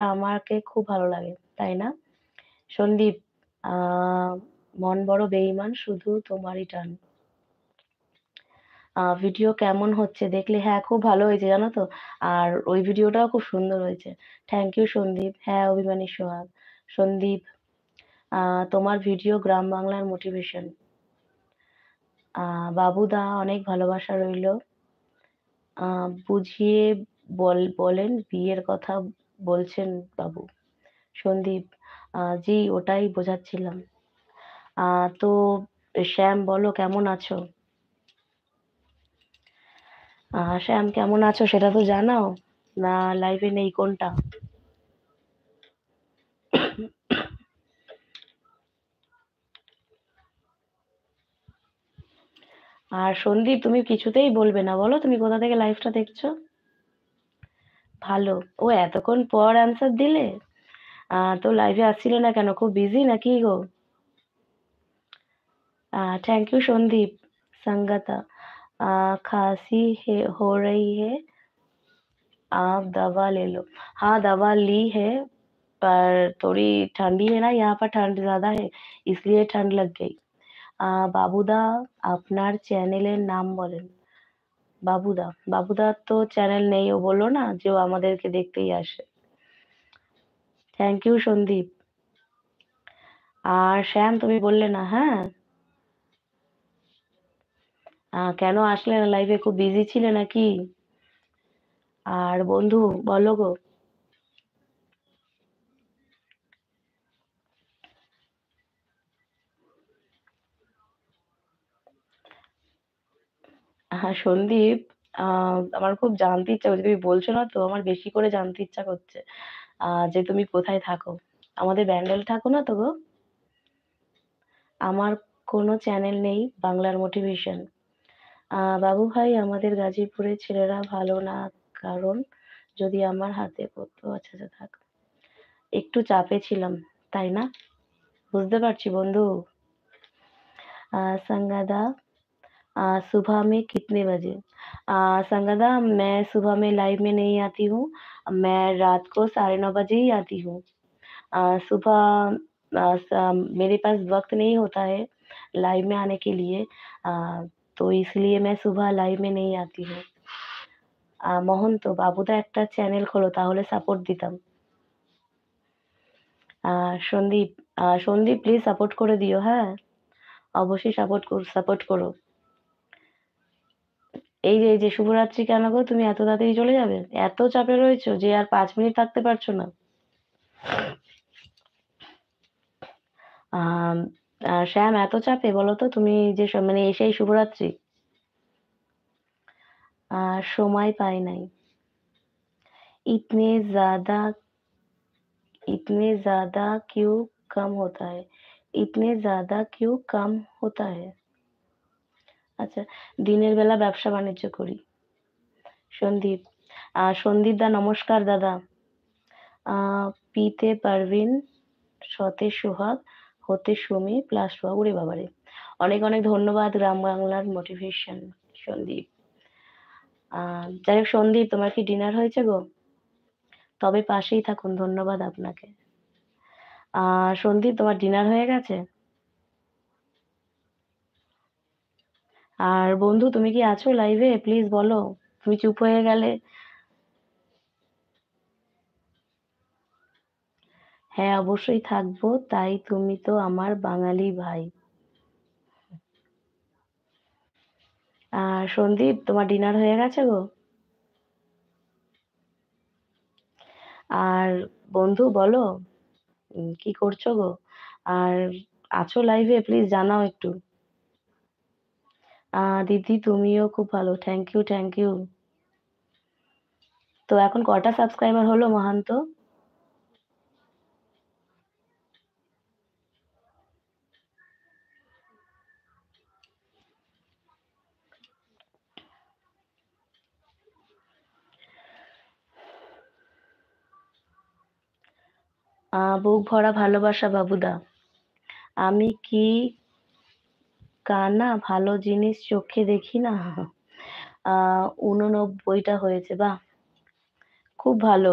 আমাকে খুব ভালো লাগে, তাই না? সন্দীপ, আ মন বড় বেইমান শুধু তোমারই টান। ভিডিও কেমন হচ্ছে দেখলে? হ্যাঁ, খুব ভালো হয়েছে জানো তো? আর ওই ভিডিওটাও খুব সুন্দর হয়েছে। Thank you Sandeep. হ্যাঁ, অভিমানী সোহাগ। সন্দীপ, আ তোমার ভিডিও গ্রাম বাংলার মোটিভেশন। আ বাবুদা অনেক ভালোবাসা রইলো। বুঝিয়ে বলেন বিয়ের কথা বলছেন বাবু। সন্দীপ, জি ওটাই বোঝাচ্ছিলাম। তো শ্যাম বলো কেমন আছো? শ্যাম কেমন আছো সেটা তো জানাও। না লাইভে নেই কোনটা? আর সন্দীপ তুমি কিছুতেই বলবে না, বলো তুমি কোথা থেকে লাইভটা দেখছো? ভালো। ও এতক্ষণ পর অ্যানসার দিলে? তো লাইভে আসছিলে না কেন? খুব বিজি নাকি গো? Thank you Sandeep. संगता, खांसी है हो रही है, आप दवा ले लो। हाँ दवा ली है, पर थोड़ी ठंडी है ना, यहाँ पर ठंड ज्यादा है, इसलिए ठंड लग गई। বাবুদা আপনার চ্যানেলের নাম বলেন। বাবুদা, বাবুদার তো চ্যানেল নেই, ও বললো না যে ও আমাদেরকে দেখতেই আসে। Thank you Sandeep. আর শ্যাম তুমি বললে না, হ্যাঁ? কেন আসলে না লাইভে? খুব বিজি ছিলে নাকি? আর বন্ধু বলো গো। হ্যাঁ সন্দীপ, আমার খুব জানতে ইচ্ছা করছে, তুমি বলছো না তো আমার বেশি করে জানতে ইচ্ছা করছে যে তুমি কোথায় থাকো। আমাদের ব্যান্ডেল থাকো না তো গো? আমার কোনো চ্যানেল নেই বাংলার মোটিভেশন। বাবু ভাই আমাদের গাজীপুরের ছেলেরা ভালো না, কারণ যদি আমার হাতে পড়তো। আচ্ছা আচ্ছা থাক, একটু চাপে ছিলাম, তাই না? বুঝতে পারছি বন্ধু। संगदा, सुबह में कितने बजे? संगदा, मैं सुबह में लाइव में नहीं आती हूँ, मैं रात को 9:30 बजे ही आती हूँ। सुबह मेरे पास वक्त नहीं होता है लाइव में आने के लिए, तो इसलिए मैं सुबह लाइव में नहीं आती हूँ। মোহন তো বাবুদা একটা চ্যানেল খোলো তাহলে সাপোর্ট দিতাম। সন্দীপ, সন্দীপ প্লিজ সাপোর্ট করে দিও, হ্যাঁ? অবশ্যই সাপোর্ট করো। এই যে শুভরাত্রি, কেন গো তুমি এত তাড়াতাড়ি চলে যাবে? এত চাপে রয়েছো যে আর 5 মিনিট থাকতে পারছো না? আম, শ্যাম এত চাপে বলো তো তুমি যে মানে এসেই শুভরাত্রি? সময় পাই নাই। ইতনে ज्यादा इतने ज्यादा क्यों कम होता है? इतने ज्यादा क्यों कम होता है? আচ্ছা, দিনের বেলা ব্যবসা বাণিজ্য করি। সন্দীপ, সন্দীপ দা নমস্কার দাদা। পিতে পারভিন, শতে সোহাগ, হতে সুমি প্লাস সোহাগ। ওরে বাবারে, অনেক অনেক ধন্যবাদ গ্রাম বাংলার মোটিভেশন সন্দীপ। যাই হোক সন্দীপ, তোমার কি ডিনার হয়েছে গো? তবে পাশেই থাকুন, ধন্যবাদ আপনাকে। সন্দীপ তোমার ডিনার হয়ে গেছে? আর বন্ধু তুমি কি আছো লাইভে? প্লিজ বলো, তুমি চুপ হয়ে গেলে। হ্যাঁ অবশ্যই থাকবো, তাই তুমি তো আমার বাঙালি ভাই। সন্দীপ তোমার ডিনার হয়ে গেছে গো? আর বন্ধু বলো, কি করছো গো? আর আছো লাইভে? প্লিজ জানাও একটু। দিদি তুমিও খুব ভালো, থ্যাংক ইউ থ্যাংক ইউ। তো এখন কটা সাবস্ক্রাইবার হলো মহান্ত? বুক ভরা ভালোবাসা বাবুদা। আমি কি কানা, ভালো জিনিস চোখে দেখি না? 89টা হয়েছে, বাহ, খুব ভালো।